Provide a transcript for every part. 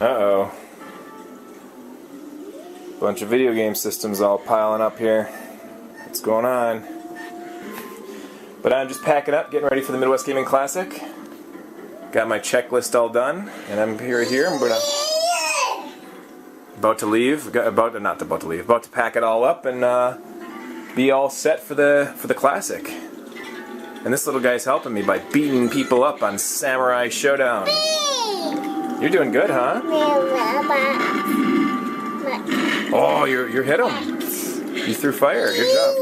Uh-oh. Bunch of video game systems all piling up here. What's going on? But I'm just packing up, getting ready for the Midwest Gaming Classic. Got my checklist all done, and I'm here. I'm about to leave. About to pack it all up and be all set for the classic. And this little guy's helping me by beating people up on Samurai Showdown. You're doing good, huh? Oh, you hit him. You threw fire. Good job.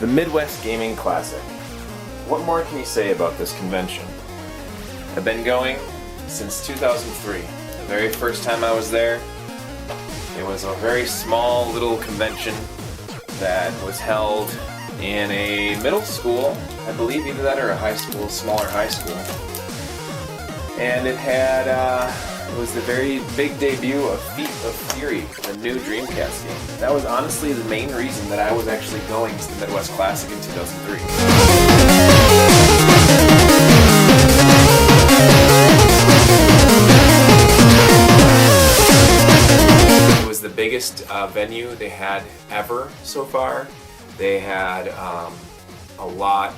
The Midwest Gaming Classic. What more can you say about this convention? I've been going since 2003. The very first time I was there, it was a very small little convention that was held in a middle school, I believe either that or a high school, smaller high school. And it had, it was the very big debut of Feet of Fury, the new Dreamcast game. That was honestly the main reason that I was actually going to the Midwest Classic in 2003. It was the biggest venue they had ever so far. They had a lot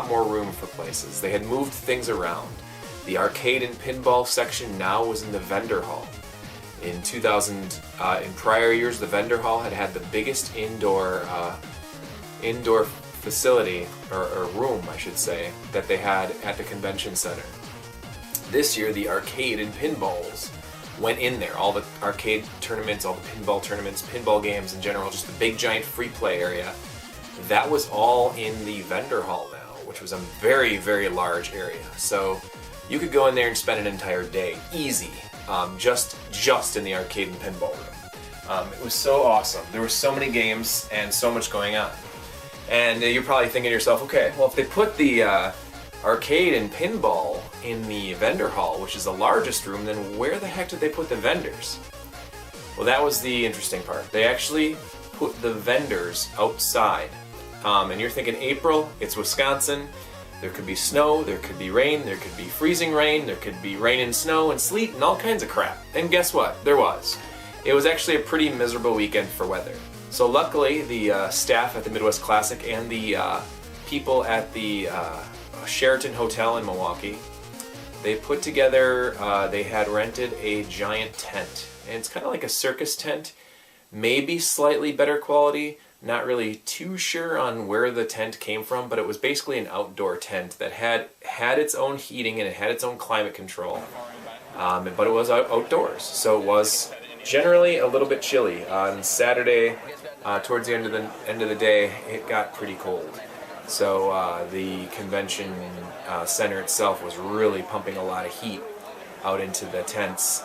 more room for places. They had moved things around. The arcade and pinball section now was in the vendor hall. In prior years, the vendor hall had the biggest indoor facility, or room, I should say, that they had at the convention center. This year, the arcade and pinballs went in there. All the arcade tournaments, all the pinball tournaments, pinball games in general, just the big giant free play area. That was all in the vendor hall now, which was a very, very large area. So you could go in there and spend an entire day, easy, just in the arcade and pinball room. It was so awesome. There were so many games and so much going on. And you're probably thinking to yourself, okay, well if they put the arcade and pinball in the vendor hall, which is the largest room, then where the heck did they put the vendors? Well, that was the interesting part. They actually put the vendors outside. And you're thinking, April, it's Wisconsin. There could be snow, there could be rain, there could be freezing rain, there could be rain and snow and sleet and all kinds of crap. And guess what? There was. It was actually a pretty miserable weekend for weather. So luckily, the staff at the Midwest Classic and the people at the Sheraton Hotel in Milwaukee, they put together, they had rented a giant tent. And it's kind of like a circus tent, maybe slightly better quality. Not really too sure on where the tent came from, but it was basically an outdoor tent that had its own heating and it had its own climate control. But it was outdoors, so it was generally a little bit chilly. On Saturday, towards the end of the day, it got pretty cold. So the convention center itself was really pumping a lot of heat out into the tents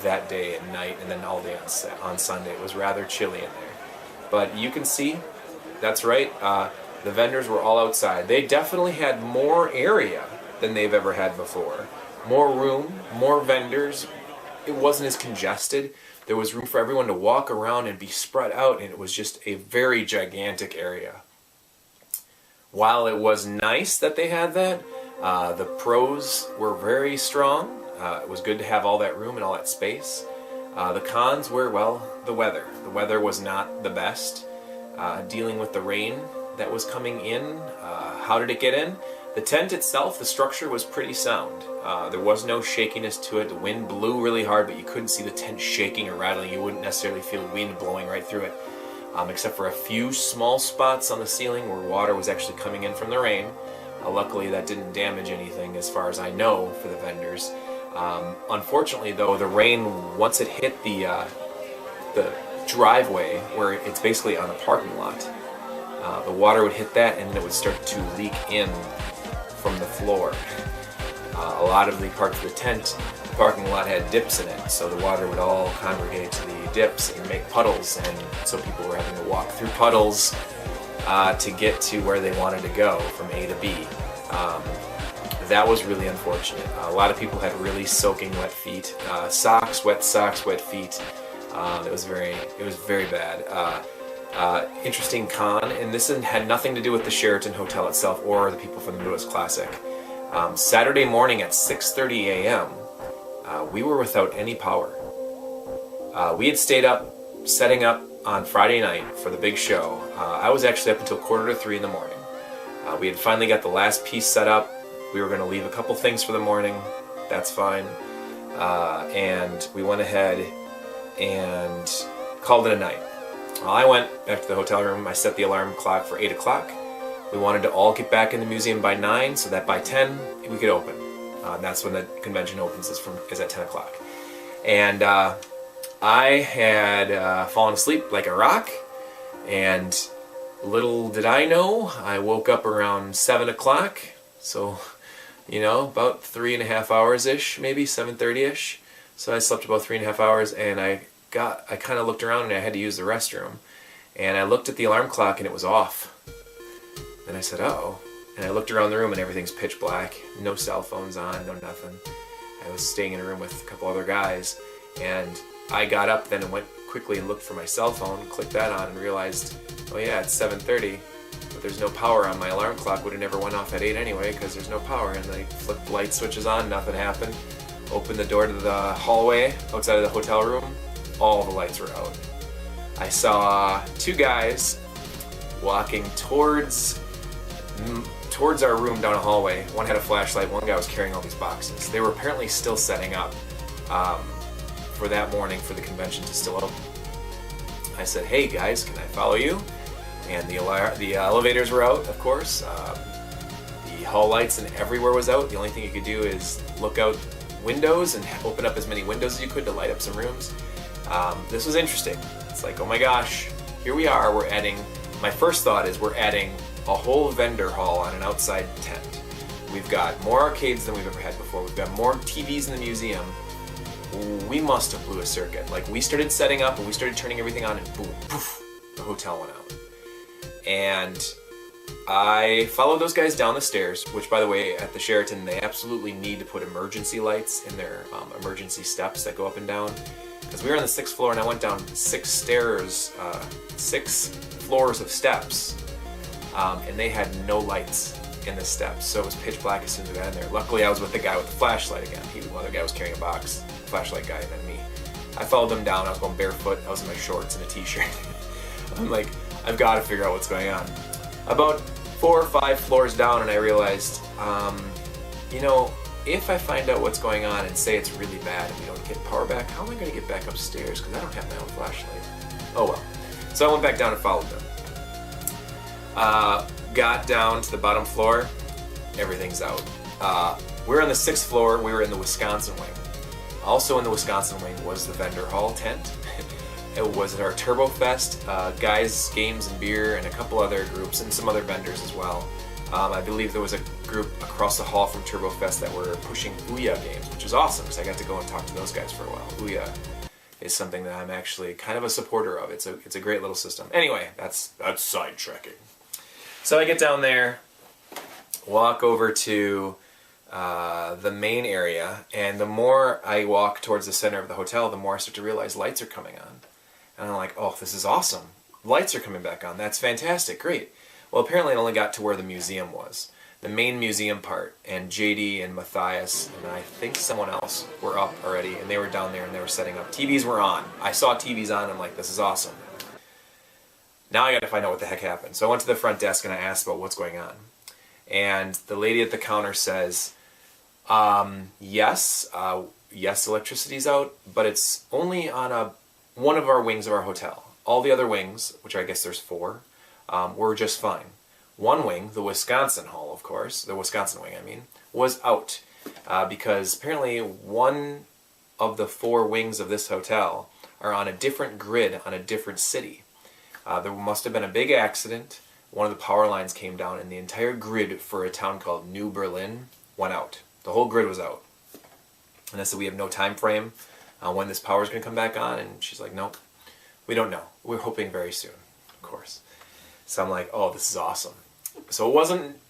that day and night, and then all day on Sunday. It was rather chilly in there. But you can see, that's right, the vendors were all outside. They definitely had more area than they've ever had before. More room, more vendors. It wasn't as congested. There was room for everyone to walk around and be spread out, and it was just a very gigantic area. While it was nice that they had that, the pros were very strong. It was good to have all that room and all that space. The cons were, well, the weather. The weather was not the best. Dealing with the rain that was coming in, how did it get in? The tent itself, the structure was pretty sound. There was no shakiness to it. The wind blew really hard, but you couldn't see the tent shaking or rattling. You wouldn't necessarily feel wind blowing right through it, except for a few small spots on the ceiling where water was actually coming in from the rain. Luckily, that didn't damage anything as far as I know for the vendors. Unfortunately, though, the rain, once it hit the driveway, where it's basically on a parking lot, the water would hit that and then it would start to leak in from the floor. A lot of the parts of the tent, the parking lot had dips in it, so the water would all congregate to the dips and make puddles, and so people were having to walk through puddles to get to where they wanted to go from A to B. that was really unfortunate. A lot of people had really soaking wet feet, socks, wet feet. It was very bad. Interesting con, and this had nothing to do with the Sheraton Hotel itself or the people from the Midwest Classic. Saturday morning at 6:30 a.m., we were without any power. We had stayed up, setting up on Friday night for the big show. I was actually up until 2:45 in the morning. We had finally got the last piece set up. We were going to leave a couple things for the morning. That's fine. And we went ahead and called it a night. Well, I went back to the hotel room. I set the alarm clock for 8 o'clock. We wanted to all get back in the museum by 9 so that by 10 we could open. That's when the convention opens, is at 10 o'clock. And I had fallen asleep like a rock, and little did I know, I woke up around 7 o'clock, so, about 3.5 hours-ish, maybe 7:30-ish. So I slept about 3.5 hours, and I kind of looked around and I had to use the restroom. And I looked at the alarm clock and it was off. And I said, uh-oh. And I looked around the room and everything's pitch black. No cell phones on, no nothing. I was staying in a room with a couple other guys. And I got up then and went quickly and looked for my cell phone, clicked that on and realized, oh yeah, it's 7:30. But there's no power on. My alarm clock would have never went off at 8 anyway because there's no power. And I flipped light switches on, nothing happened. Opened the door to the hallway outside of the hotel room. All the lights were out. I saw two guys walking towards our room down a hallway. One had a flashlight, one guy was carrying all these boxes. They were apparently still setting up for that morning for the convention to still open. I said, hey guys, can I follow you? And the elevators were out, of course. The hall lights and everywhere was out. The only thing you could do is look out windows and open up as many windows as you could to light up some rooms. This was interesting. It's like, oh my gosh, here we are, my first thought is we're adding a whole vendor hall on an outside tent. We've got more arcades than we've ever had before. We've got more TVs in the museum. We must have blew a circuit. Like, we started setting up and we started turning everything on and boom, poof, the hotel went out. And I followed those guys down the stairs, which, by the way, at the Sheraton, they absolutely need to put emergency lights in their emergency steps that go up and down. Because we were on the 6th floor and I went down 6 floors of steps, and they had no lights in the steps, so it was pitch black as soon as we got in there. Luckily, I was with the guy with the flashlight again. The other guy was carrying a box, flashlight guy, and then me. I followed them down. I was going barefoot. I was in my shorts and a t-shirt. I'm like, I've got to figure out what's going on. About 4 or 5 floors down, and I realized, if I find out what's going on and say it's really bad and we don't get power back, how am I going to get back upstairs? Because I don't have my own flashlight. Oh well. So I went back down and followed them. Got down to the bottom floor. Everything's out. We're on the 6th floor. We were in the Wisconsin wing. Also in the Wisconsin wing was the vendor hall tent. It was at our Turbo Fest, Guys, Games, and Beer, and a couple other groups, and some other vendors as well. I believe there was a group across the hall from Turbo Fest that were pushing Ouya games, which is awesome because I got to go and talk to those guys for a while. Ouya is something that I'm actually kind of a supporter of. It's a great little system. Anyway, that's sidetracking. So I get down there, walk over to the main area, and the more I walk towards the center of the hotel, the more I start to realize lights are coming on. And I'm like, oh, this is awesome. Lights are coming back on. That's fantastic. Great. Well, apparently I only got to where the museum was. The main museum part, and JD and Matthias and I think someone else were up already, and they were down there and they were setting up. TVs were on. I saw TVs on, I'm like, this is awesome. Now I gotta find out what the heck happened. So I went to the front desk and I asked about what's going on. And the lady at the counter says, yes, electricity's out, but it's only on one of our wings of our hotel. All the other wings, which I guess there's 4, were just fine. One wing, the Wisconsin Hall, of course, the Wisconsin wing, was out because apparently one of the 4 wings of this hotel are on a different grid on a different city. There must have been a big accident. One of the power lines came down and the entire grid for a town called New Berlin went out. The whole grid was out. And I said, we have no time frame when this power is going to come back on. And she's like, nope, we don't know. We're hoping very soon, of course. So I'm like, oh, this is awesome. So it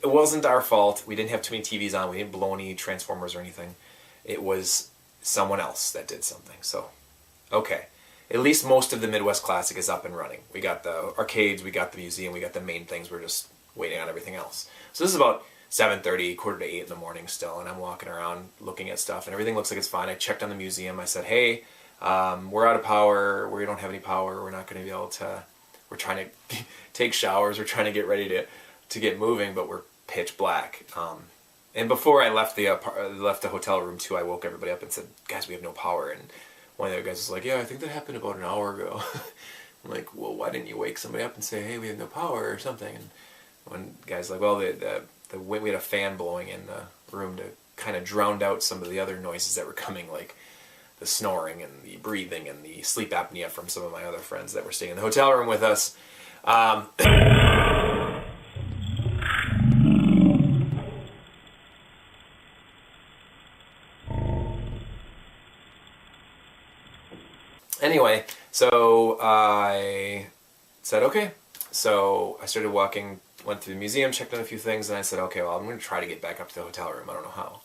wasn't our fault. We didn't have too many TVs on. We didn't blow any transformers or anything. It was someone else that did something. So, okay. At least most of the Midwest Classic is up and running. We got the arcades, we got the museum, we got the main things. We're just waiting on everything else. So this is about 7:30, quarter to 8 in the morning still, and I'm walking around looking at stuff, and everything looks like it's fine. I checked on the museum. I said, hey, we're out of power. We don't have any power. We're not going to be able to... We're trying to take showers. We're trying to get ready to get moving, but we're pitch black. And before I left the hotel room too, I woke everybody up and said, guys, we have no power. And one of the other guys was like, yeah, I think that happened about an hour ago. I'm like, well, why didn't you wake somebody up and say, hey, we have no power or something? And one guy's like, well, we had a fan blowing in the room to kind of drown out some of the other noises that were coming, like the snoring and the breathing and the sleep apnea from some of my other friends that were staying in the hotel room with us. Anyway, so I said, okay. So I started walking, went through the museum, checked on a few things, and I said, okay, well, I'm going to try to get back up to the hotel room. I don't know how.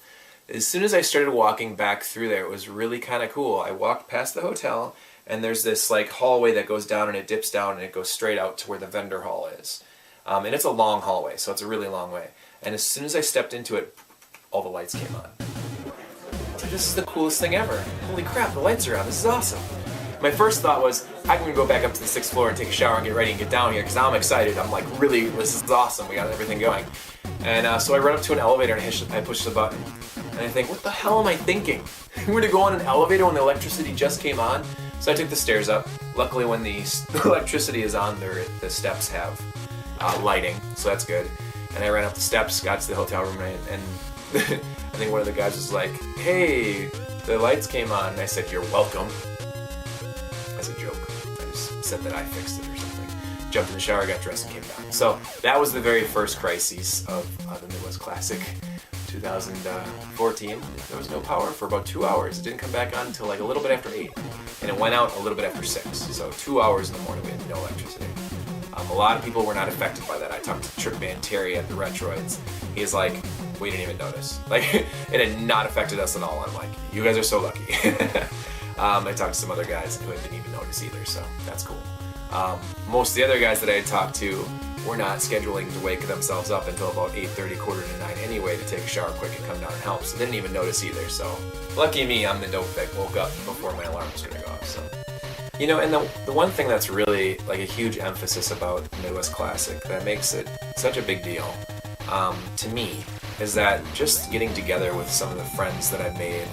As soon as I started walking back through there, it was really kind of cool. I walked past the hotel, and there's this like hallway that goes down, and it dips down, and it goes straight out to where the vendor hall is. And it's a long hallway, so it's a really long way. And as soon as I stepped into it, all the lights came on. So this is the coolest thing ever. Holy crap, the lights are on. This is awesome. My first thought was, I'm going to go back up to the 6th floor and take a shower and get ready and get down here, because now I'm excited. I'm like, really, this is awesome. We got everything going. And so I run up to an elevator and I push the button. And I think, what the hell am I thinking? I'm going to go on an elevator when the electricity just came on? So I took the stairs up. Luckily, when the electricity is on, the steps have lighting, so that's good. And I ran up the steps, got to the hotel room, and I think one of the guys was like, hey, the lights came on. And I said, you're welcome. As a joke. I just said that I fixed it or something. Jumped in the shower, got dressed, and came down. So that was the very first crisis of the Midwest Classic 2014. There was no power for about 2 hours. It didn't come back on until like a little bit after 8. And it went out a little bit after 6. So 2 hours in the morning we had no electricity. A lot of people were not affected by that. I talked to Trip Man Terry at the Retroids. He's like, we didn't even notice. Like, it had not affected us at all. I'm like, you guys are so lucky. I talked to some other guys who didn't even notice either, so that's cool. Most of the other guys that I had talked to were not scheduling to wake themselves up until about 8:30, quarter to 9 anyway to take a shower quick and come down and help, so they didn't even notice either. So lucky me, I'm the dope that woke up before my alarm was going to go off. So, you know, and the one thing that's really like a huge emphasis about Midwest Classic that makes it such a big deal to me is that just getting together with some of the friends that I've made,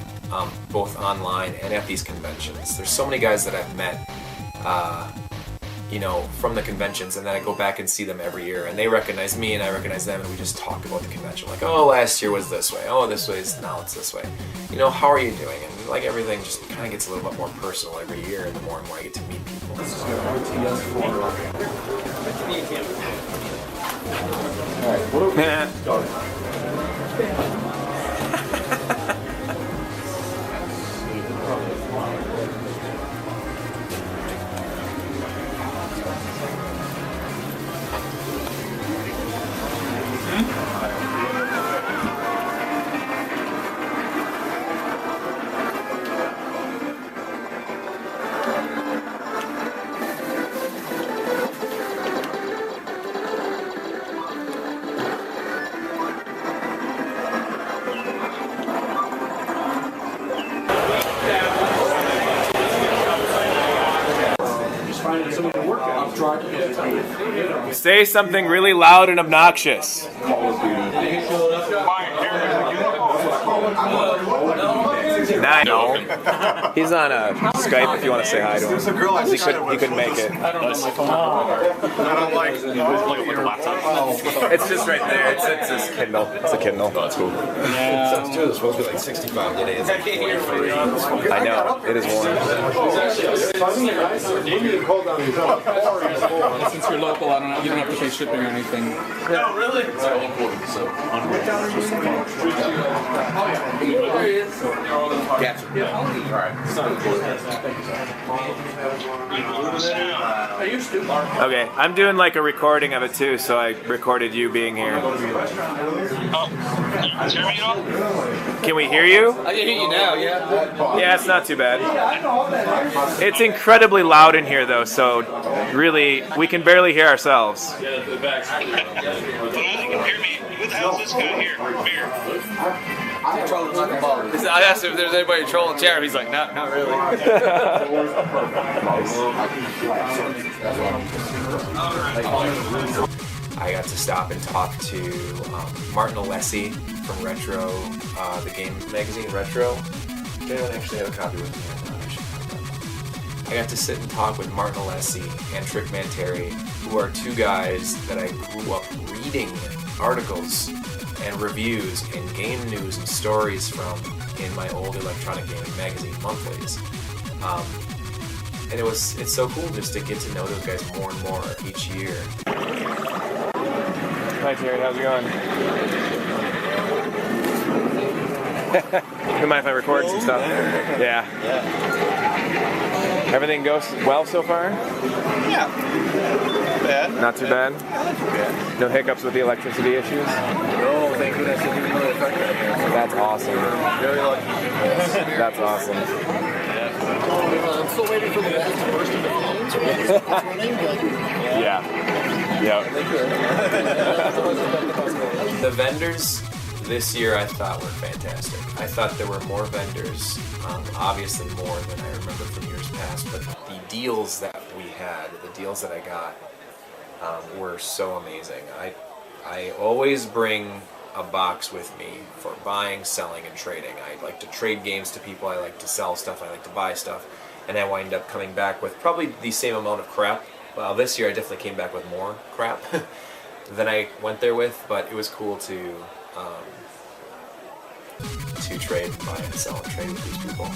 both online and at these conventions. There's so many guys that I've met, you know, from the conventions, and then I go back and see them every year, and they recognize me, and I recognize them, and we just talk about the convention. Like, oh, last year was this way. Oh, this way is now it's this way. You know, how are you doing? And like everything just kind of gets a little bit more personal every year, and the more I get to meet people. All right, what are we? Say something really loud and obnoxious. No. He's on Skype if you want to say hi to him. There's a girl he couldn't make it. I don't know my phone. I don't like your laptop. It's just right there. It's this Kindle. It's a Kindle. Oh, that's cool. Yeah. It's supposed to be like 65 today. It's like 43. I know. It is warm. Since you're local, I don't know, you don't have to pay shipping or anything. No, really? It's all important, so. Okay, I'm doing like a recording of it too, so I recorded you being here. Can we hear you? I can hear you now, yeah. Yeah, it's not too bad. It's incredibly loud in here though, so really, we can barely hear ourselves. Well, you can hear me. Who the hell is this guy here? Beer. I asked him if there's anybody trolling chat. He's like, not really. I got to stop and talk to Martin Alessi from Retro, the game magazine Retro. I don't actually have a copy with me. I got to sit and talk with Martin Alessi and Trick Manteri, who are two guys that I grew up reading articles and reviews and game news and stories from in my old electronic gaming magazine monthlies. And it's so cool just to get to know those guys more and more each year. Hi Terry, how's it going? You mind if I record some stuff? Yeah. Everything goes well so far? Yeah. Bad. Not too bad? No hiccups with the electricity issues? No, thank goodness it didn't really affect that. That's awesome. Very lucky. That's awesome. I'm still waiting for the walls to burst into flames. Yeah. The vendors this year I thought were fantastic. I thought there were more vendors, obviously more than I remember from years past, but the deals that we had, the deals that I got, were so amazing. I always bring a box with me for buying, selling, and trading. I like to trade games to people, I like to sell stuff, I like to buy stuff, and I wind up coming back with probably the same amount of crap. Well, this year I definitely came back with more crap than I went there with, but it was cool to trade and buy and sell and trade with these people.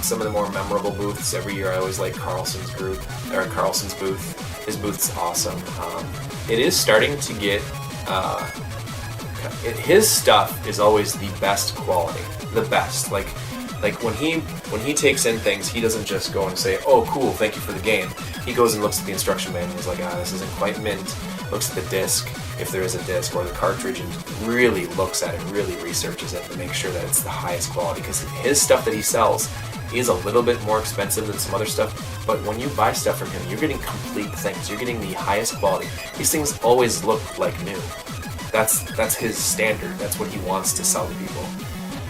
Some of the more memorable booths every year, I always like Carlson's booth. His booth's awesome. It is starting to get his stuff is always the best quality, the best. Like when he takes in things, he doesn't just go and say, "Oh, cool, thank you for the game." He goes and looks at the instruction manual and he's like, this isn't quite mint. Looks at the disc, if there is a disc, or the cartridge, and really looks at it, really researches it to make sure that it's the highest quality. Because his stuff that he sells is a little bit more expensive than some other stuff, but when you buy stuff from him, you're getting complete things. You're getting the highest quality. These things always look like new. That's his standard. That's what he wants to sell to people.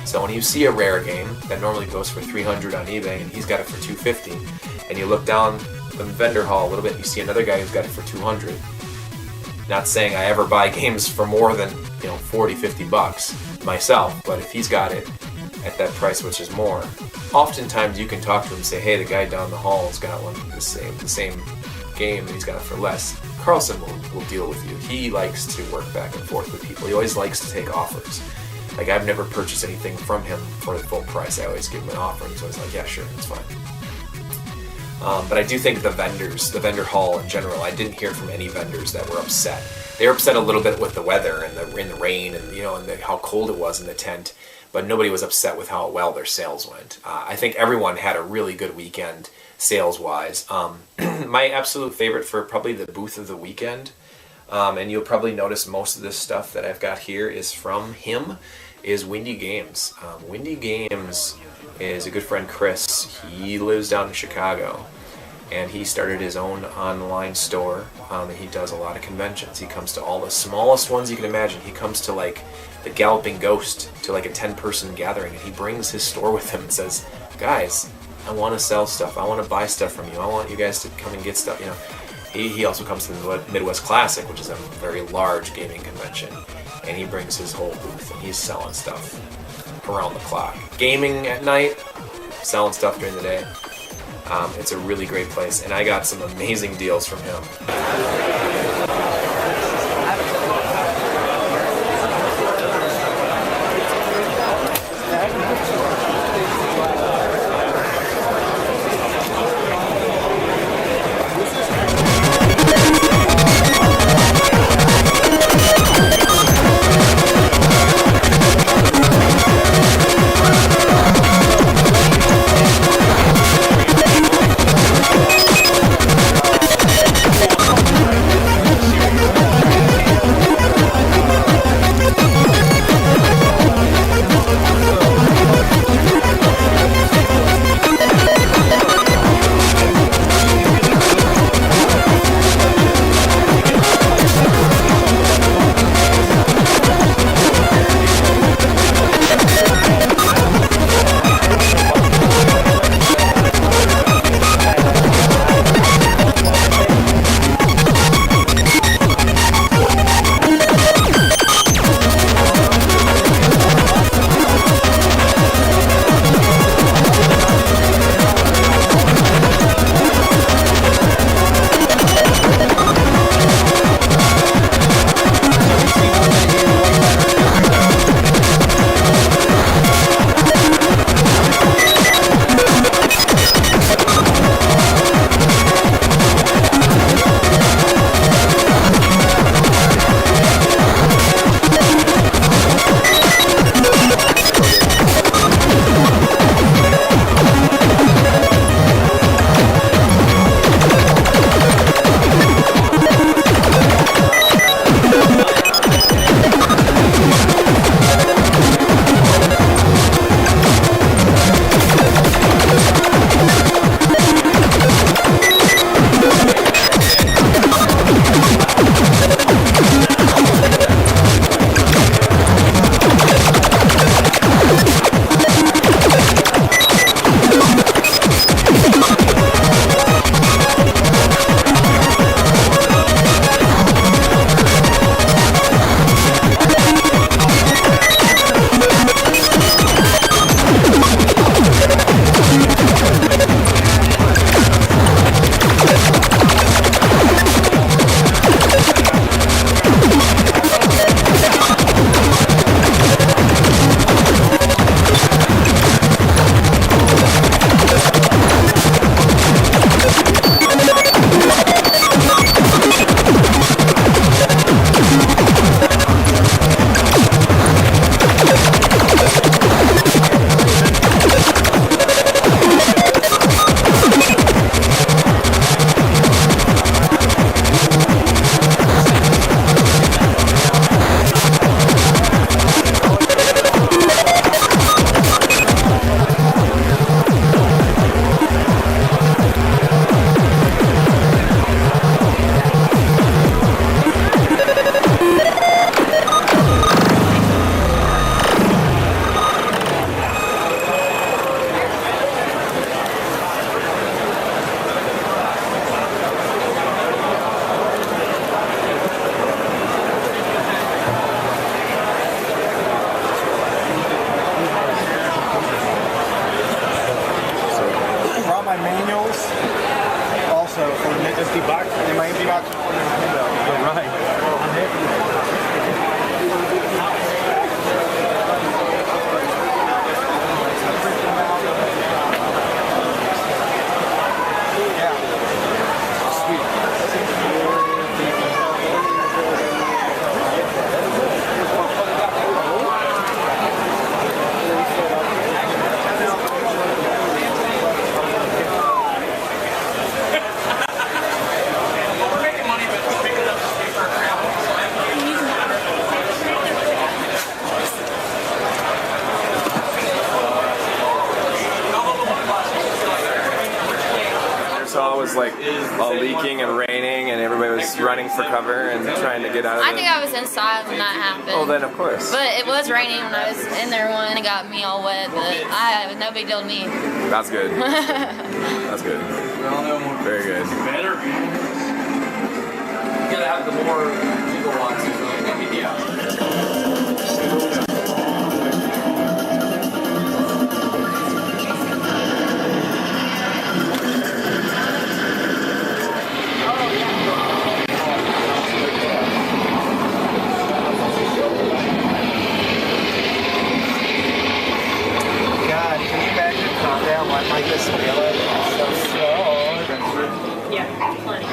So when you see a rare game that normally goes for $300 on eBay and he's got it for $250, and you look down the vendor hall a little bit, you see another guy who's got it for $200. Not saying I ever buy games for more than $40-50 myself, but if he's got it at that price, which is more, oftentimes you can talk to him and say, hey, the guy down the hall's got one the same game and he's got it for less. Carlson will deal with you. He likes to work back and forth with people. He always likes to take offers. Like, I've never purchased anything from him for the full price. I always give him an offer, and he's always like, yeah, sure, it's fine. But I do think the vendor hall in general, I didn't hear from any vendors that were upset. They were upset a little bit with the weather and in the rain and how cold it was in the tent, but nobody was upset with how well their sales went. I think everyone had a really good weekend sales-wise. My absolute favorite for probably the booth of the weekend, and you'll probably notice most of this stuff that I've got here is from him, is Windy Games. Windy Games is a good friend, Chris. He lives down in Chicago, and he started his own online store, and he does a lot of conventions. He comes to all the smallest ones you can imagine. He comes to like the Galloping Ghost, to like a 10-person gathering, and he brings his store with him and says, guys, I want to sell stuff. I want to buy stuff from you. I want you guys to come and get stuff. He also comes to the Midwest Classic, which is a very large gaming convention, and he brings his whole booth, and he's selling stuff around the clock. Gaming at night, selling stuff during the day. It's a really great place, and I got some amazing deals from him. was like all leaking and raining, and everybody was running for cover and trying to get out of I think I was inside when that happened. Oh, then of course. But it was raining when I was in there when it got me all wet, but it was no big deal to me. That's good. That's good. Very good. Better. You gotta have the more gigawatts or something. Yeah. God, can you imagine a countdown like this in real life? It's so slow. Yeah, plenty.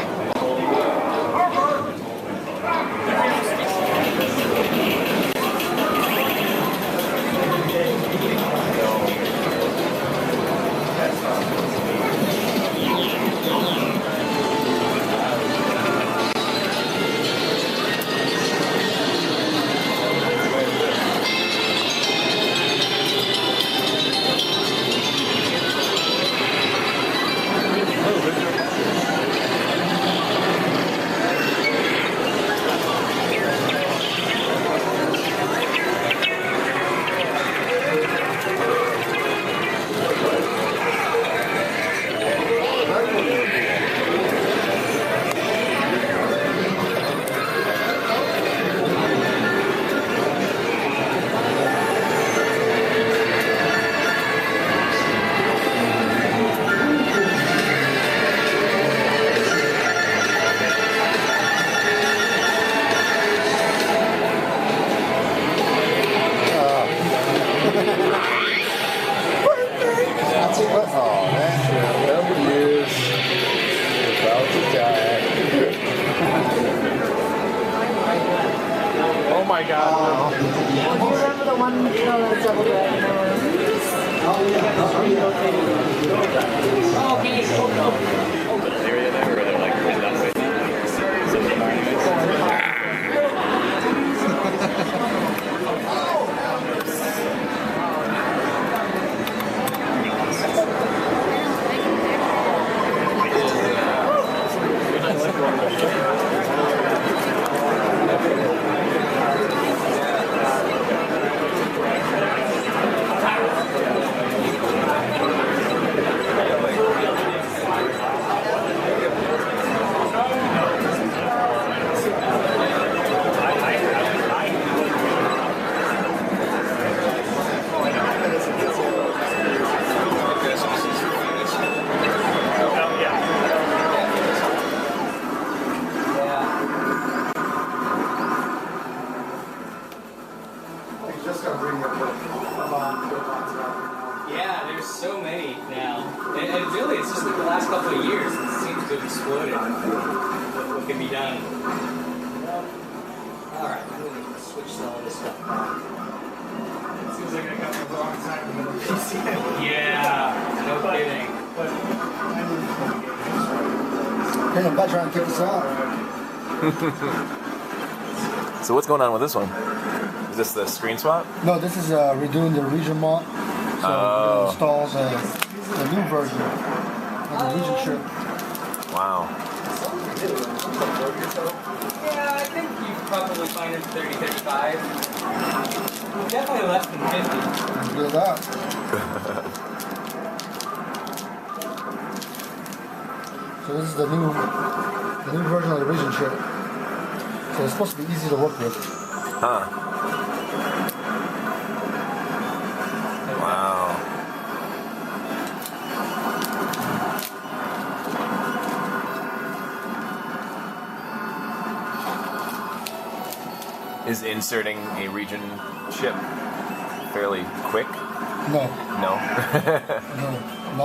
Oh, man. Whatever it is, about to die. Oh my God. Do you remember the one that's double dragon? Area there where they're like really done with Yeah, there's so many now. And really, it's just like the last couple of years, it seems to have exploded. What can be done. Alright, I'm going to switch some of this stuff back. Seems like I got the wrong side of the middle. Yeah, no kidding. Hey, I'm about trying to kick this out. So what's going on with this one? Is this the screen swap? No, this is redoing the region mod. So we're gonna install the new version of the region chip. Wow. Yeah, I think you probably find it 30, 35. Definitely less than 50. Look at that. So this is the new version of the region chip. So it's supposed to be easy to work with. Huh. Wow. Is inserting a region chip fairly quick? No, No. no,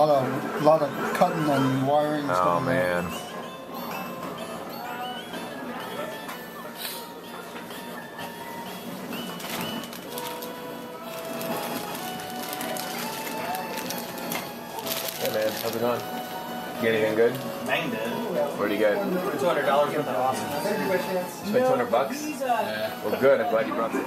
lot of cutting and wiring. And Oh stuff like that. man. Hey man, how's it going? You get anything good? Banged it. Where'd you get? $200 worth of awesome. Spent $200? Yeah. Well, good. I'm glad you brought it.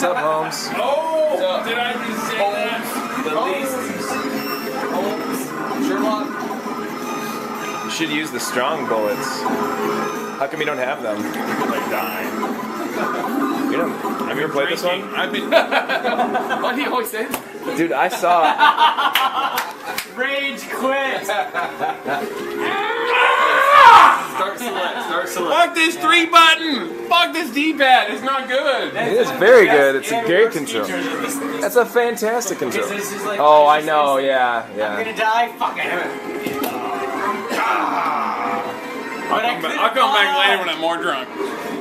up, Holmes? Oh! Did I just say that? The least. Holmes. Sherlock. You should use the strong bullets. How come you don't have them? Like dying. You don't. Have you ever played this one? I've been. Why do you always say that? Dude, I saw. Rage quit. Start select. Fuck this 3 button! Fuck this D-pad, it's not good! It is very good. It's a great control. That's a fantastic control. Oh, I know. Yeah, I'm yeah. gonna die. Fuck it. I'll come back later when I'm more drunk.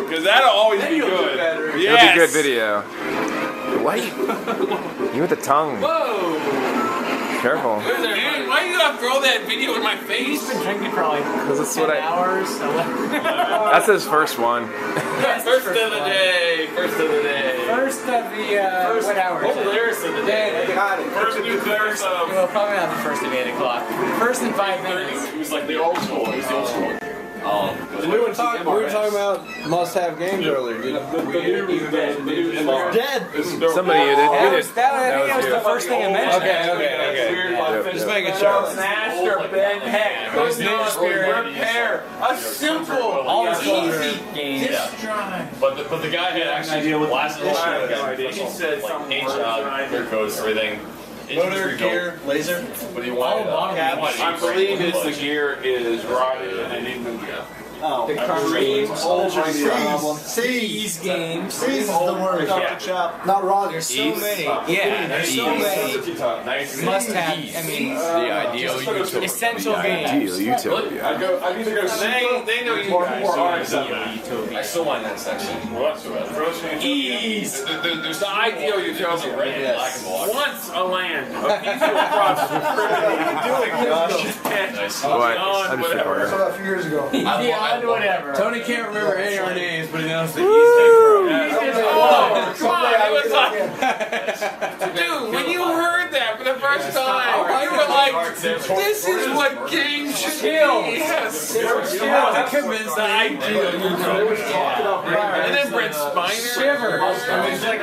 Because that'll always be good. It'll Yes. be a good video. Why you with the tongue? Whoa! Careful. Man, why you gotta throw that video in my face? He's been drinking for like Because that's 10 what hours. That's his first one. First of the day. First of the day. First of the what hours? First of the day. First new players of. Well, probably not the first of 8 o'clock. First in 5 minutes. He was like the old school. He's the old school. We were talking about must-have games earlier. Dead. Somebody you did. You did. That was the first thing I mentioned. Okay. Just making sure. Master Ben Heck. Goes no spirit. Repair. A simple, All the easy games. But the guy had actually blasted the shit. He said like paint job, clear coats, everything. Motor, gear, laser. But he wanted I believe it's the gear is rotted and they need them to go. Oh. The Kareem Seas. games. Seas is the word. Not wrong. There's so many. Yeah, there's so many. Must have. I mean, the ideal utopia. essential games. Deal, utopia. I need to go. They know you guys. I still want that section. Ease. There's the ideal utopia. Once a land, a peaceful process. What? I'm just recording. Saw that a few years ago. Beyond whatever. Tony can't remember any of our names, but he knows the East Come on, it was like, dude, when you heard that for the first time, you were like, this is what games should be. Yes. I'm convinced that I do. And then Brent Spiner. Shivers. I mean, it's like,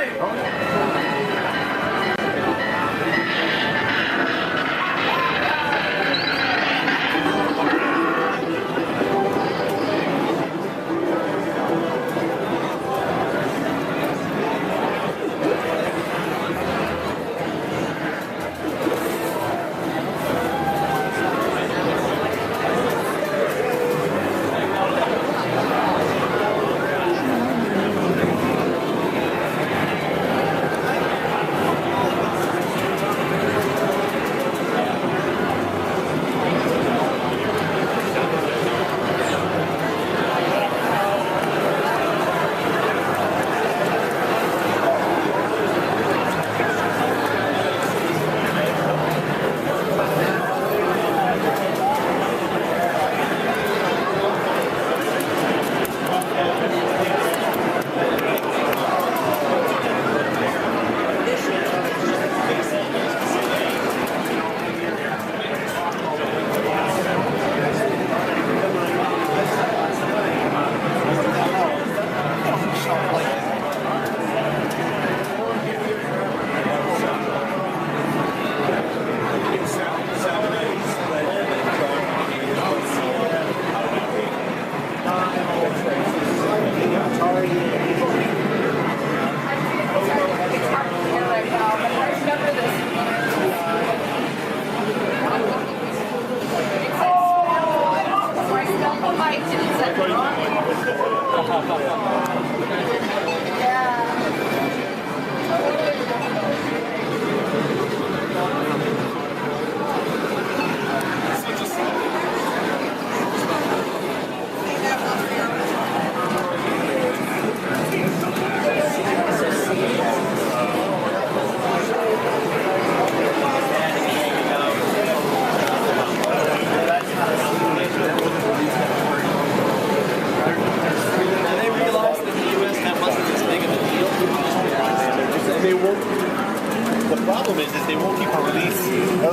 The problem is they won't keep a release.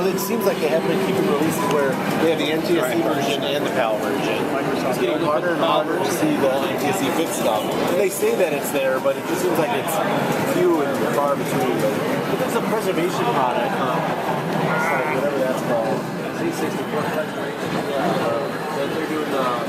it seems like they haven't been keeping releases where they have the NTSC version and the PAL version. It's getting harder and harder to see the NTSC fit stuff. And they say that it's there, but it just seems like it's few and far between. But there's a preservation product, whatever that's called. Z64 preservation. That they're doing the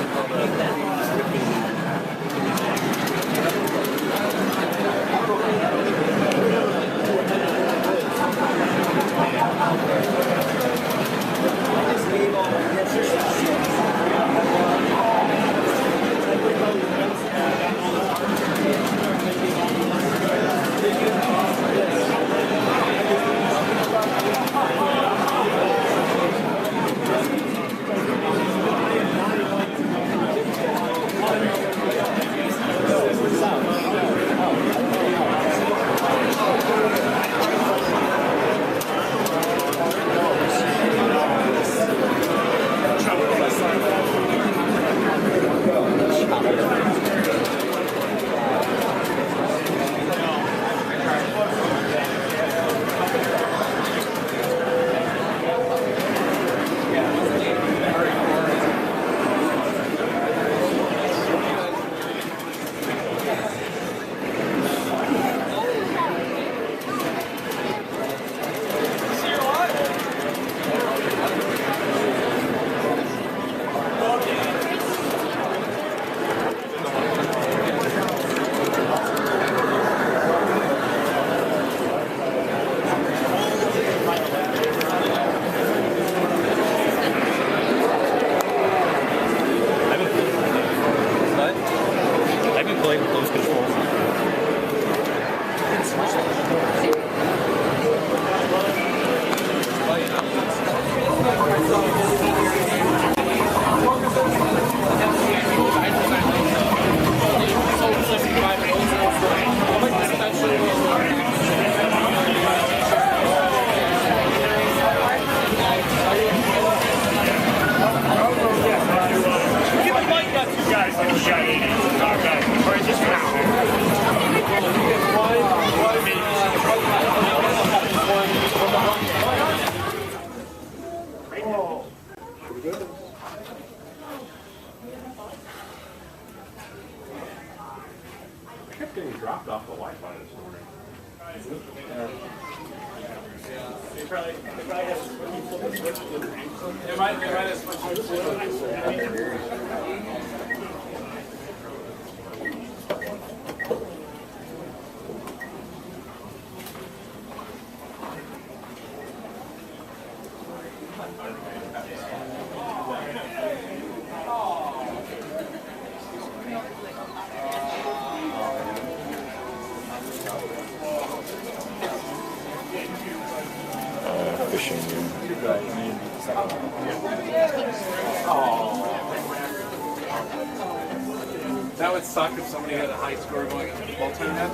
That would suck if somebody had a high score going to the football tournament.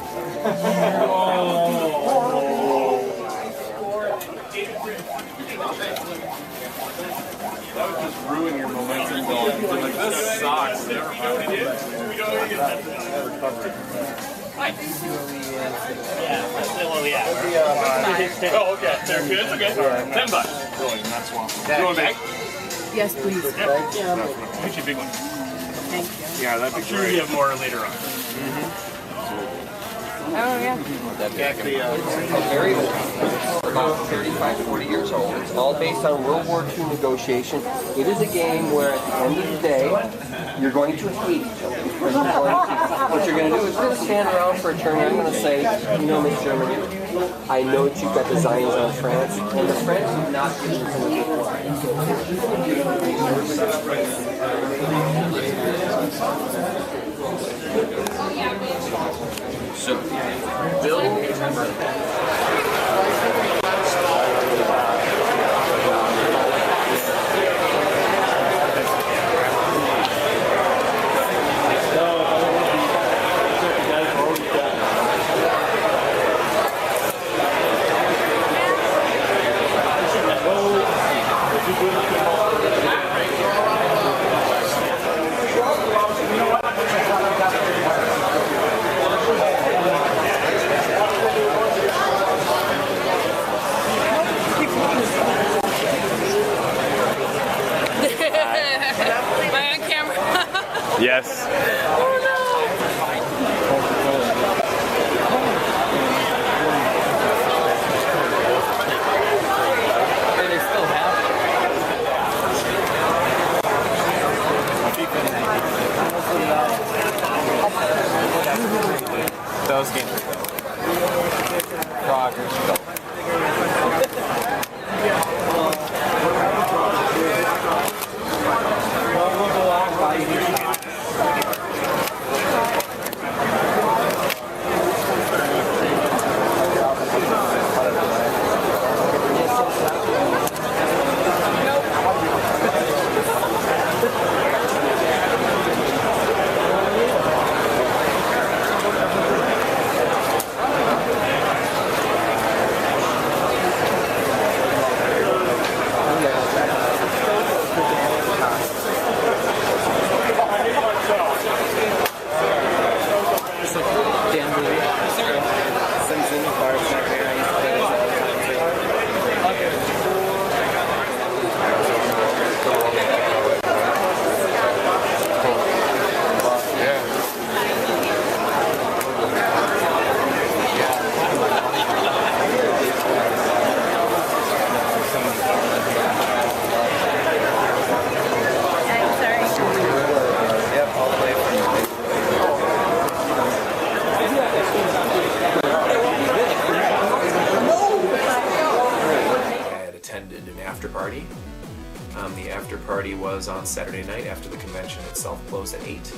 That would just ruin your momentum going. You're like, this sucks. Oh, okay. They're good? Okay. $10. Going back? Yes, please. Actually, a big one. Thank you. Yeah, that'd be great. I'm sure you have more later on. Oh, yeah. Very old, about 35, 40 years old. It's all based on World War II negotiation. It is a game where at the end of the day, you're going to hate each other. What you're going to do is you're going to stand around for a turn and I'm going to say, you know, Miss Germany, I know that you've got designs on France, and the French have not used it So, Bill. Those games are dope. Rogers, dope. Party. The after party was on Saturday night after the convention itself closed at 8.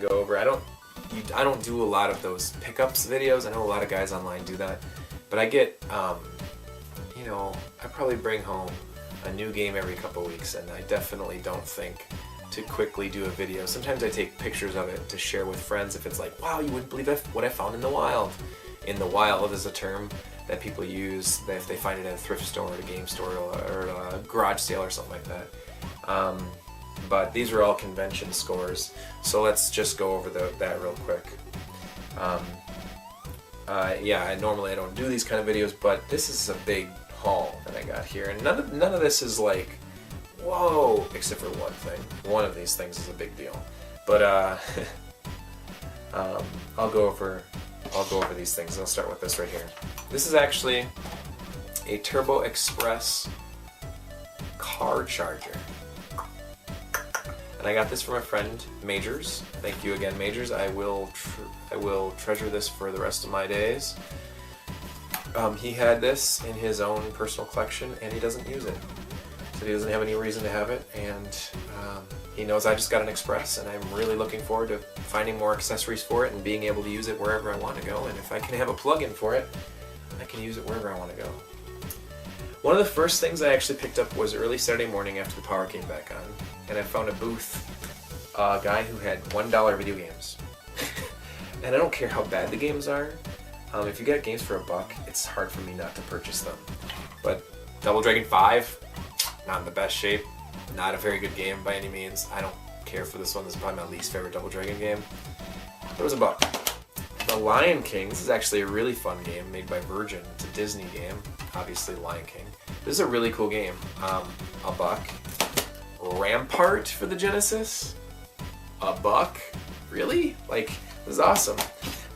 go over. I don't do a lot of those pickups videos. I know a lot of guys online do that, but I get, you know, I probably bring home a new game every couple weeks, and I definitely don't think to quickly do a video. Sometimes I take pictures of it to share with friends if it's like, wow, you wouldn't believe what I found in the wild. In the wild is a term that people use that if they find it at a thrift store or a game store or a garage sale or something like that. But these are all convention scores, so let's just go over that real quick. Yeah, normally I don't do these kind of videos, but this is a big haul that I got here, and none of this is like, whoa, except for one thing. One of these things is a big deal, but I'll go over these things. I'll start with this right here. This is actually a Turbo Express car charger. And I got this from a friend, Majors. Thank you again, Majors. I will treasure this for the rest of my days. He had this in his own personal collection, and he doesn't use it. So he doesn't have any reason to have it, and he knows I just got an Express, and I'm really looking forward to finding more accessories for it and being able to use it wherever I want to go. And if I can have a plug-in for it, I can use it wherever I want to go. One of the first things I actually picked up was early Saturday morning after the power came back on, and I found a booth, a guy who had $1 video games. And I don't care how bad the games are. If you get games for $1, it's hard for me not to purchase them. But Double Dragon 5, not in the best shape, not a very good game by any means. I don't care for this one. This is probably my least favorite Double Dragon game. But it was $1. The Lion King, this is actually a really fun game made by Virgin. It's a Disney game, obviously Lion King. This is a really cool game. $1. Rampart for the Genesis, $1. Really? Like, this is awesome.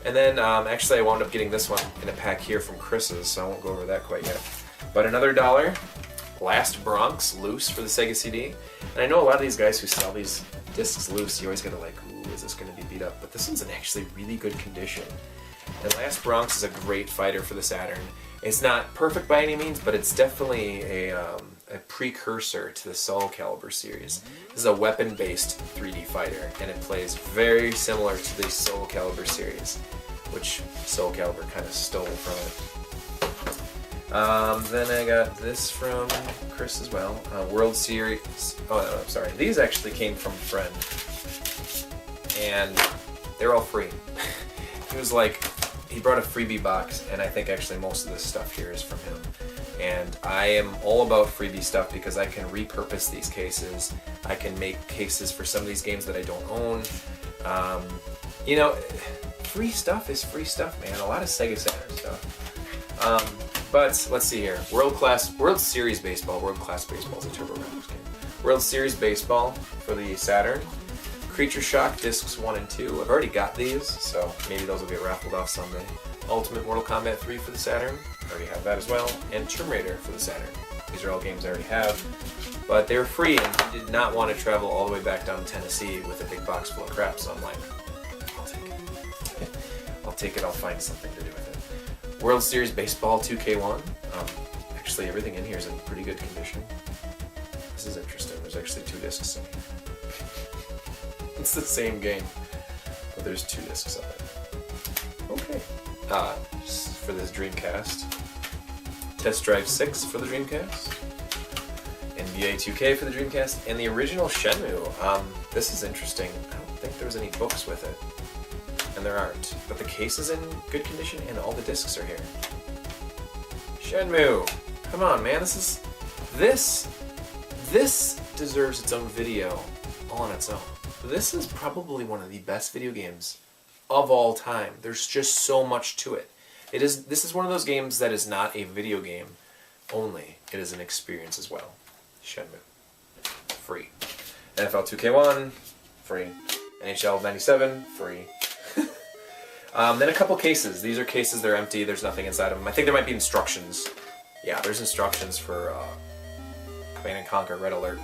And then actually I wound up getting this one in a pack here from Chris's, so I won't go over that quite yet. But another $1. Last Bronx loose for the Sega CD. And I know a lot of these guys who sell these discs loose, you always gotta like, ooh, is this gonna be beat up? But this one's in actually really good condition. And Last Bronx is a great fighter for the Saturn. It's not perfect by any means, but it's definitely a precursor to the Soul Calibur series. This is a weapon-based 3D fighter, and it plays very similar to the Soul Calibur series, which Soul Calibur kind of stole from it. Then I got this from Chris as well. World Series. Oh, no, I'm sorry. These actually came from a friend, and they're all free. He was like, he brought a freebie box, and I think actually most of this stuff here is from him. And I am all about freebie stuff because I can repurpose these cases. I can make cases for some of these games that I don't own. You know, free stuff is free stuff, man. A lot of Sega Saturn stuff. But let's see here. World Series Baseball. World Class Baseball is a Turbo Graphics game. World Series Baseball for the Saturn. Creature Shock Discs 1 and 2. I've already got these, so maybe those will get raffled off someday. Ultimate Mortal Kombat 3 for the Saturn. I already have that as well. And Tomb Raider for the Saturn. These are all games I already have. But they were free, and he did not want to travel all the way back down to Tennessee with a big box full of crap, so I'm like, I'll take it. I'll take it, I'll find something to do with it. World Series Baseball 2K1. Actually, everything in here is in pretty good condition. This is interesting. There's actually 2 discs in here. It's the same game, but there's 2 discs of it. Okay. For this Dreamcast. Test Drive 6 for the Dreamcast. NBA 2K for the Dreamcast. And the original Shenmue. This is interesting. I don't think there's any books with it. And there aren't. But the case is in good condition and all the discs are here. Shenmue! Come on, man. This deserves its own video all on its own. This is probably one of the best video games of all time. There's just so much to it. This is one of those games that is not a video game only. It is an experience as well. Shenmue. Free. NFL 2K1. Free. NHL 97. Free. Then a couple cases. These are cases, they're empty, there's nothing inside of them. I think there might be instructions. Yeah, there's instructions for Command & Conquer, Red Alert,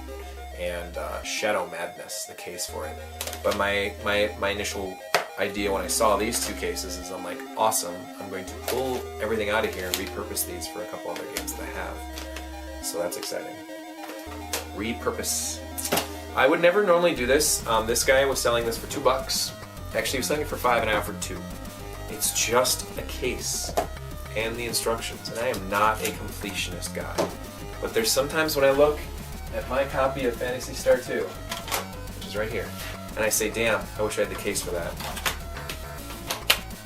and Shadow Madness, the case for it. But my initial idea when I saw these 2 cases is I'm like, awesome, I'm going to pull everything out of here and repurpose these for a couple other games that I have. So that's exciting. Repurpose. I would never normally do this. This guy was selling this for $2. Actually, he was selling it for $5 and I offered $2. It's just a case and the instructions, and I am not a completionist guy. But there's sometimes when I look at my copy of Phantasy Star 2, which is right here, and I say, damn, I wish I had the case for that.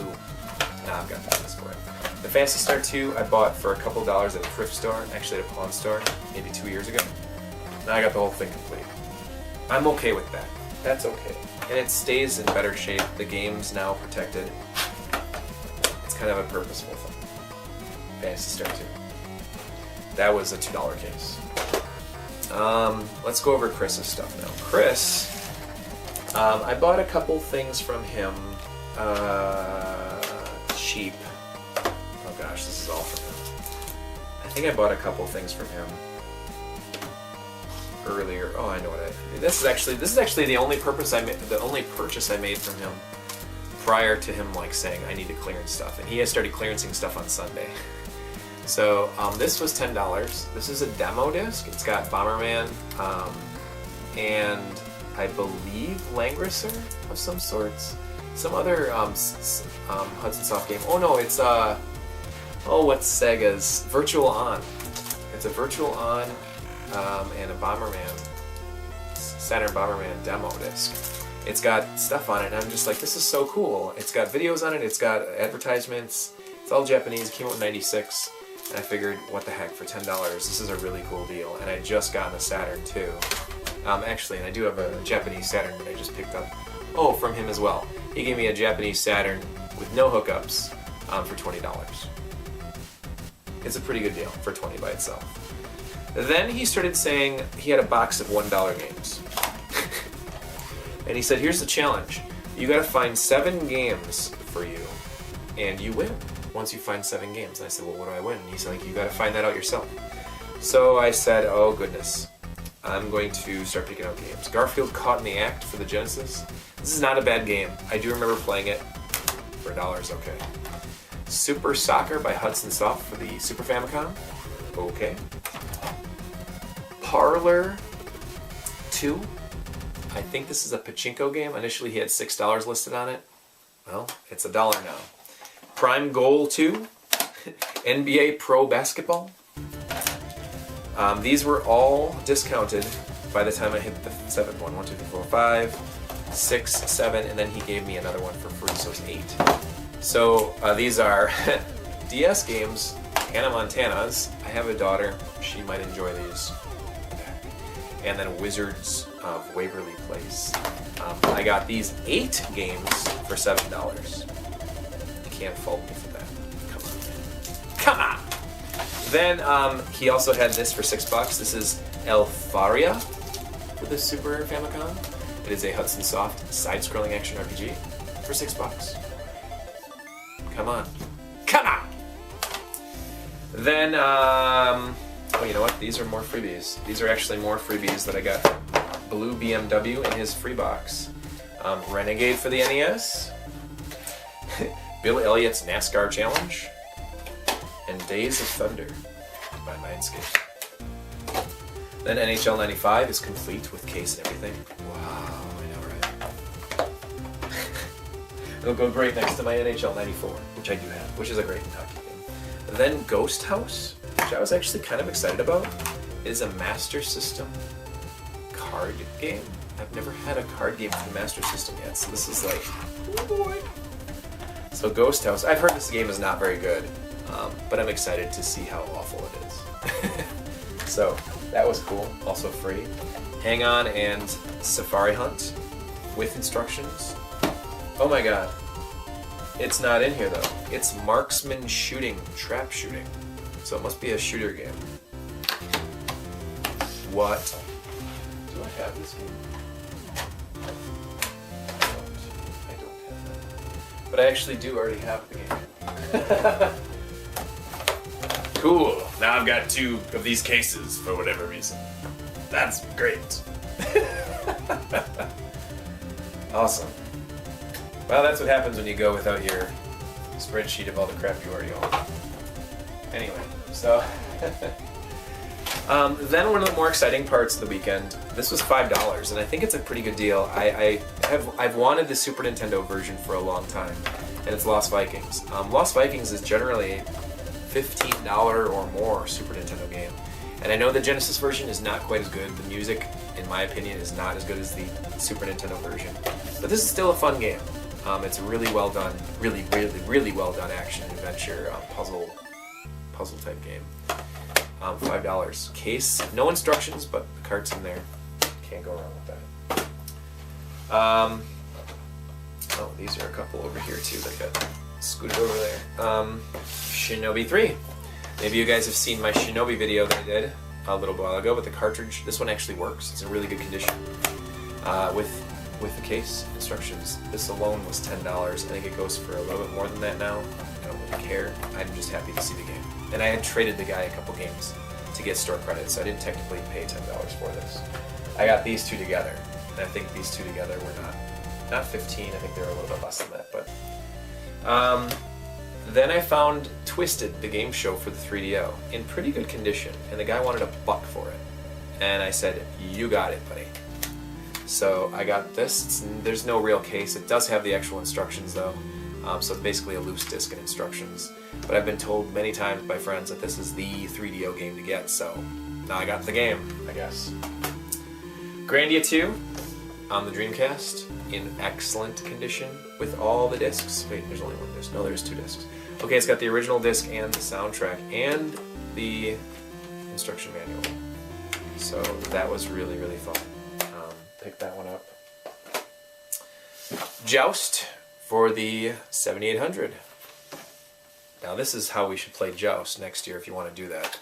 Ooh, nah, I've got the case for it. The Phantasy Star 2 I bought for a couple dollars at a thrift store, actually at a pawn store, maybe 2 years ago. Now I got the whole thing complete. I'm okay with that. That's okay. And it stays in better shape. The game's now protected. It's kind of a purposeful thing. Phantasy Star 2. That was a $2 case. Let's go over Chris's stuff now. Chris, I bought a couple things from him, cheap. Oh gosh, this is all from him. I think I bought a couple things from him earlier. Oh, I know what I. This is actually the only purchase I made from him prior to him like saying I need to clearance stuff, and he has started clearancing stuff on Sunday. So this was $10. This is a demo disc. It's got Bomberman and I believe Langrisser of some sorts. Some other Hudson Soft game. Oh no, it's what's Sega's Virtual On. It's a Virtual On and a Bomberman, Saturn Bomberman demo disc. It's got stuff on it, and I'm just like, this is so cool. It's got videos on it. It's got advertisements. It's all Japanese. It came out in '96. And I figured, what the heck, for $10, this is a really cool deal. And I just got the Saturn too. Actually, and I do have a Japanese Saturn that I just picked up. Oh, from him as well. He gave me a Japanese Saturn with no hookups for $20. It's a pretty good deal for $20 by itself. Then he started saying he had a box of $1 games. And he said, here's the challenge. You gotta find 7 games for you, and you win. Once you find 7 games. And I said, well, what do I win? And he's like, you gotta find that out yourself. So I said, oh goodness, I'm going to start picking out games. Garfield Caught in the Act for the Genesis. This is not a bad game. I do remember playing it for $1, okay. Super Soccer by Hudson Soft for the Super Famicom, okay. Parlor 2. I think this is a pachinko game. Initially he had $6 listed on it. Well, it's $1 now. Prime Goal 2, NBA Pro Basketball. These were all discounted by the time I hit the 7th one. 1, 2, 3, 4, 5, 6, 7, and then he gave me another one for free, so it's 8. So these are DS games, Hannah Montana's. I have a daughter, she might enjoy these. And then Wizards of Waverly Place. I got these 8 games for $7. Can't fault me for that. Come on. Then he also had this for $6. This is Elfaria for the Super Famicom. It is a Hudson Soft side-scrolling action RPG for $6. Come on. Come on. Then oh, you know what? These are more freebies. These are actually more freebies that I got. Blue BMW in his free box. Renegade for the NES. Bill Elliott's NASCAR Challenge, and Days of Thunder by Mindscape. Then NHL 95 is complete with case and everything. Wow, I know, right? It'll go great next to my NHL 94, which I do have, which is a great hockey game. Then Ghost House, which I was actually kind of excited about, is a Master System card game. I've never had a card game for the Master System yet, so this is like, oh boy. So Ghost House, I've heard this game is not very good, but I'm excited to see how awful it is. So that was cool, also free. Hang On and Safari Hunt with instructions. Oh my god, it's not in here though. It's Marksman Shooting, Trap Shooting. So it must be a shooter game. What? Do I have this game? But I actually do already have the game. Cool. Now I've got 2 of these cases for whatever reason. That's great. Awesome. Well, that's what happens when you go without your spreadsheet of all the crap you already own. Anyway, so then one of the more exciting parts of the weekend. This was $5, and I think it's a pretty good deal. I I've wanted the Super Nintendo version for a long time, and it's Lost Vikings. Lost Vikings is generally a $15 or more Super Nintendo game, and I know the Genesis version is not quite as good. The music, in my opinion, is not as good as the Super Nintendo version, but this is still a fun game. It's a really well done, really well done action adventure puzzle type game. $5 case, no instructions, but the cart's in there. Can't go wrong with that. Oh, these are a couple over here too that got scooted over there. Shinobi 3. Maybe you guys have seen my Shinobi video that I did a little while ago, but the cartridge, this one actually works. It's in really good condition. With the case instructions. This alone was $10. I think it goes for a little bit more than that now. I don't really care. I'm just happy to see the game. And I had traded the guy a couple games to get store credit, so I didn't technically pay $10 for this. I got these two together, and I think these two together were not 15. I think they were a little bit less than that. But then I found Twisted, the game show for the 3DO, in pretty good condition, and the guy wanted $1 for it, and I said, "You got it, buddy." So I got this. There's no real case. It does have the actual instructions though, so it's basically a loose disc and instructions. But I've been told many times by friends that this is the 3DO game to get, so now I got the game, I guess. Grandia 2 on the Dreamcast in excellent condition with all the discs. Wait, there's only one disc. No, there's 2 discs. Okay, it's got the original disc and the soundtrack and the instruction manual. So that was really fun. Pick that one up. Joust for the 7800. Now this is how we should play Joust next year if you want to do that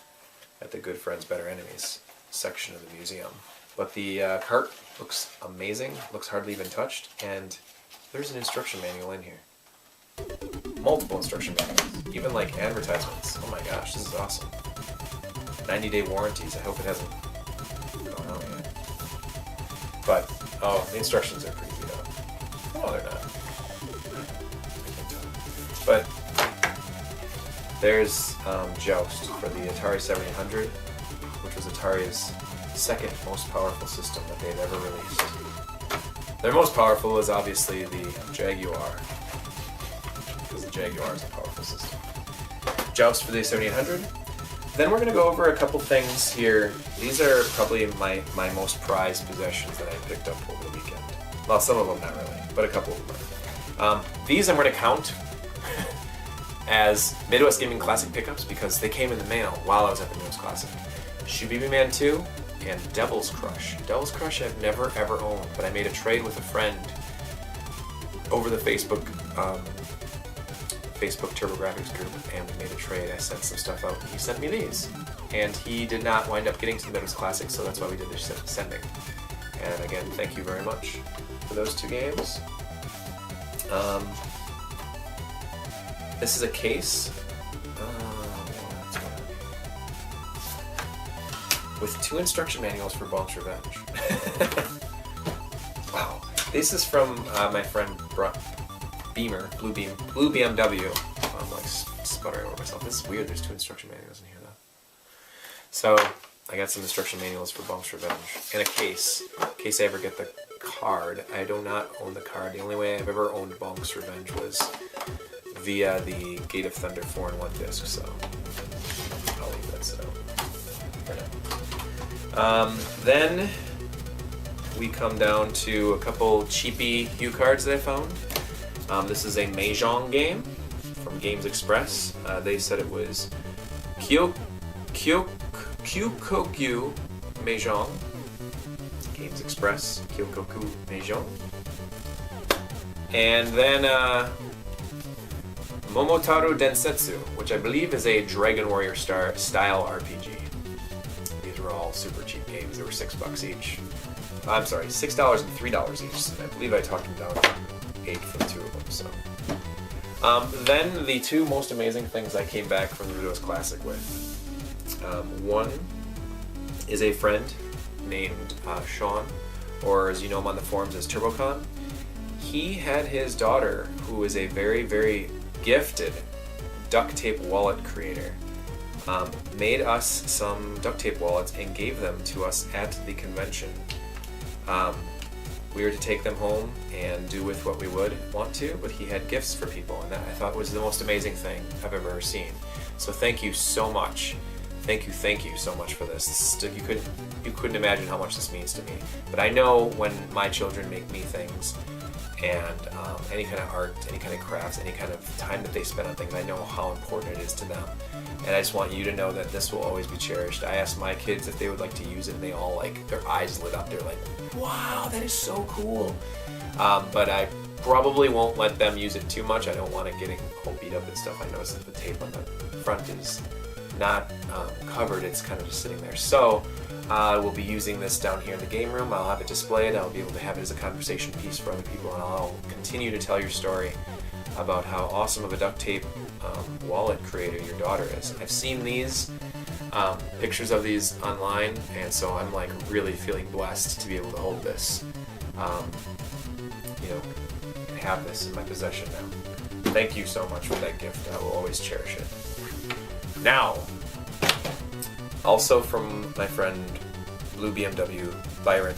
at the Good Friends Better Enemies section of the museum. But the cart looks amazing, looks hardly even touched, and there's an instruction manual in here. Multiple instruction manuals, even like advertisements. Oh my gosh, this is awesome. 90-day warranties. I hope it hasn't gone out yet. But, oh, the instructions are pretty beat up. Oh, they're not. But there's Joust for the Atari 7800, which was Atari's second most powerful system that they've ever released. Their most powerful is obviously the Jaguar, because the Jaguar is a powerful system. Joust for the 7800. Then we're going to go over a couple things here. These are probably my most prized possessions that I picked up over the weekend. Well, some of them not really, but a couple of them are. These I'm going to count as Midwest Gaming Classic pickups because they came in the mail while I was at the Midwest Classic. Shibimi Man 2 and Devil's Crush. Devil's Crush I've never ever owned, but I made a trade with a friend over the Facebook TurboGrafx group, and we made a trade. I sent some stuff out, and he sent me these. And he did not wind up getting to the Midwest Classic, so that's why we did this sending. And again, thank you very much for those 2 games. This is a case with 2 instruction manuals for Bonk's Revenge. Wow. This is from my friend Beamer, Blue BMW. I'm like sputtering over myself. This is weird. There's 2 instruction manuals in here though. So I got some instruction manuals for Bonk's Revenge and a case. In case I ever get the card. I do not own the card. The only way I've ever owned Bonk's Revenge was via the Gate of Thunder 4-in-1 disc. So I'll leave that set out for now. Then we come down to a couple cheapy Hue cards that I found. This is a Mahjong game from Games Express. They said it was Kyokugyu Mahjong. Games Express, Kyokoku Mahjong. And then Momotaro Densetsu, which I believe is a Dragon Warrior style RPG. These were all super cheap games. They were $6 each. I'm sorry, $6 and $3 each. I believe I talked them down to 8 for the 2 of them. So, then the 2 most amazing things I came back from the Midwest Classic with. One is a friend named Sean, or as you know him on the forums as TurboCon. He had his daughter, who is a very, very gifted duct tape wallet creator, made us some duct tape wallets and gave them to us at the convention. we were to take them home and do with what we would want to, but he had gifts for people, and that I thought was the most amazing thing I've ever seen. So thank you so much. Thank you so much for this. You couldn't imagine how much this means to me. But I know when my children make me things, and any kind of art, any kind of crafts, any kind of time that they spend on things, I know how important it is to them. And I just want you to know that this will always be cherished. I asked my kids if they would like to use it, and they all, like, their eyes lit up. They're like, wow, that is so cool. But I probably won't let them use it too much. I don't want it getting all beat up and stuff. I noticed that the tape on the front is not covered, it's kind of just sitting there. So I will be using this down here in the game room. I'll have it displayed. I'll be able to have it as a conversation piece for other people, and I'll continue to tell your story about how awesome of a duct tape wallet creator your daughter is. I've seen these pictures of these online, and so I'm like really feeling blessed to be able to hold this, you know, and have this in my possession now. Thank you so much for that gift. I will always cherish it. Now, also from my friend Blue BMW, Byron,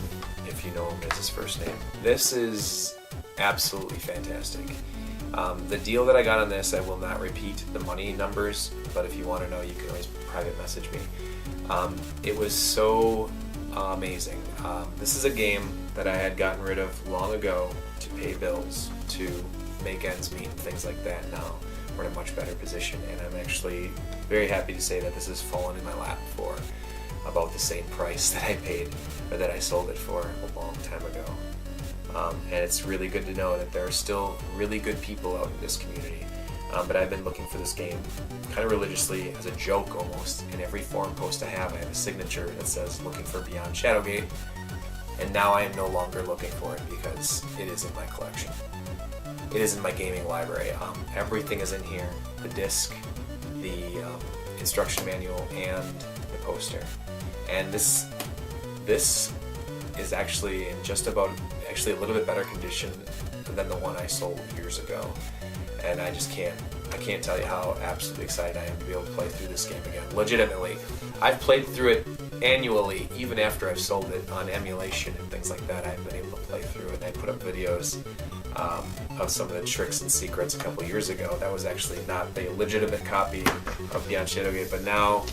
if you know him as his first name. This is absolutely fantastic. The deal that I got on this, I will not repeat the money numbers, but if you want to know, you can always private message me. It was so amazing. This is a game that I had gotten rid of long ago to pay bills, to make ends meet and things like that. Now we're in a much better position, and I'm actually very happy to say that this has fallen in my lap for about the same price that I paid, or that I sold it for a long time ago. And it's really good to know that there are still really good people out in this community. But I've been looking for this game kind of religiously, as a joke almost. In every forum post I have a signature that says looking for Beyond Shadowgate, and now I am no longer looking for it because it is in my collection. It is in my gaming library. Everything is in here: the disc, the instruction manual, and the poster. And this is actually in just about, actually a little bit better condition than the one I sold years ago. And I can't tell you how absolutely excited I am to be able to play through this game again. Legitimately. I've played through it annually, even after I've sold it on emulation and things like that. I've been able to play through it. I put up videos of some of the tricks and secrets a couple years ago. That was actually not the legitimate copy of Beyond Shadowgate, but now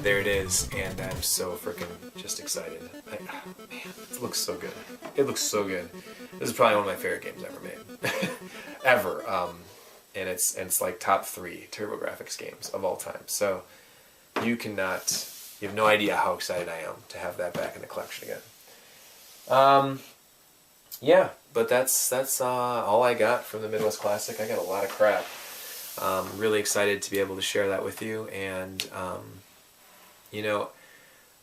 there it is, and I'm so freaking just excited. Man, it looks so good. It looks so good. This is probably one of my favorite games ever made. Ever. And it's like top 3 TurboGrafx games of all time. So you have no idea how excited I am to have that back in the collection again. Yeah, but that's all I got from the Midwest Classic. I got a lot of crap. I'm really excited to be able to share that with you, and you know,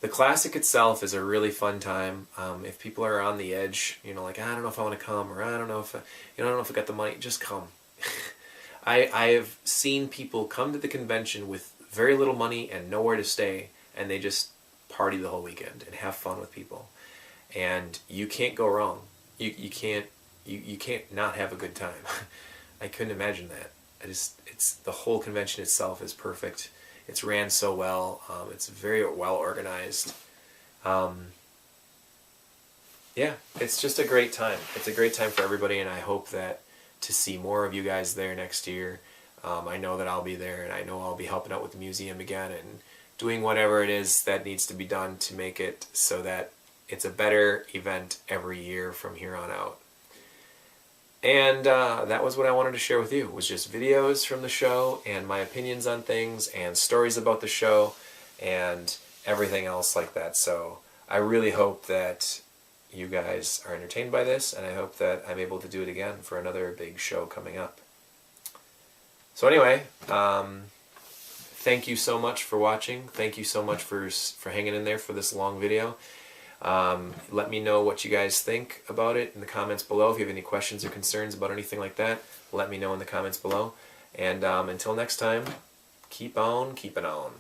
the Classic itself is a really fun time. If people are on the edge, you know, like, I don't know if I want to come, or I don't know if I got the money, just come. I have seen people come to the convention with very little money and nowhere to stay, and they just party the whole weekend and have fun with people. And you can't go wrong. You can't not have a good time. I couldn't imagine that. It's the whole convention itself is perfect. It's ran so well. It's very well organized. Yeah, it's just a great time. It's a great time for everybody, and I hope that to see more of you guys there next year. I know that I'll be there, and I know I'll be helping out with the museum again and doing whatever it is that needs to be done to make it so that it's a better event every year from here on out. And that was what I wanted to share with you, was just videos from the show and my opinions on things and stories about the show and everything else like that. So I really hope that you guys are entertained by this, and I hope that I'm able to do it again for another big show coming up. So anyway, thank you so much for watching. Thank you so much for hanging in there for this long video. Let me know what you guys think about it in the comments below. If you have any questions or concerns about anything like that, let me know in the comments below. And until next time, keep on keeping on.